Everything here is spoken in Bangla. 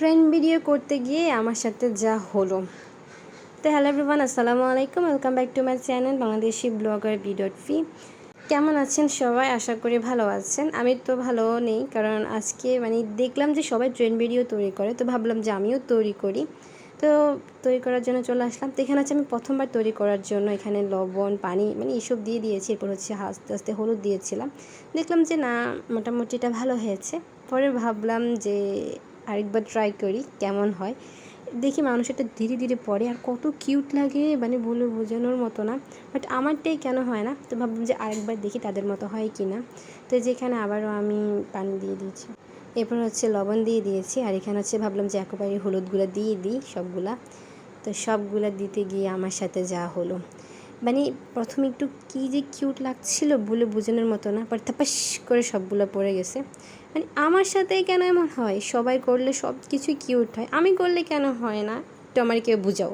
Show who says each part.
Speaker 1: ট্রেন্ড ভিডিও করতে গিয়ে আমার সাথে যা হলো। তো হ্যালো এভরিওয়ান, আসসালামু আলাইকুম, welcome back to my channel Bangladeshi blogger বি.ফি। কেমন আছেন সবাই? আশা করি ভালো আছেন। আমি তো ভালো নেই, কারণ আজকে দেখলাম যে সবাই ট্রেন্ড ভিডিও তৈরি করে, তো ভাবলাম যে আমিও তৈরি করি। তো তৈরি করার জন্য চলে আসলাম। তো এখানে হচ্ছে আমি প্রথমবার তৈরি করার জন্য এখানে লবণ, পানি এসব দিয়ে দিয়েছি। এরপর হচ্ছে আস্তে আস্তে হলুদ দিয়েছিলাম। দেখলাম যে না, মোটামুটি এটা ভালো হয়েছে। পরে ভাবলাম যে আরেকবার ট্রাই করি কেমন হয়। দেখি মানুষ এটা ধীরে ধীরে পড়ে আর কত কিউট লাগে, বলে বোঝানোর মতো না। বাট আমারটাই কেন হয় না, তো ভাবলাম যে আরেকবার দেখি তাদের মতো হয় কি না। তো যেখানে আবারও আমি পানি দিয়ে দিয়েছি, এরপর হচ্ছে লবণ দিয়ে দিয়েছি, আর এখানে হচ্ছে ভাবলাম যে একেবারে হলুদগুলো দিয়ে দিই সবগুলা। তো সবগুলা দিতে গিয়ে আমার সাথে যা হলো, প্রথমে একটু কী যে কিউট লাগছিল বলে বোঝানোর মতো না, বাট তাপাস করে সবগুলো পড়ে গেছে। আমার সাথেই কেন এমন হয়? সবাই করলে সব কিছুই কিউট হয়, আমি করলে কেন হয় না? একটু আমার কেউ বুঝাও।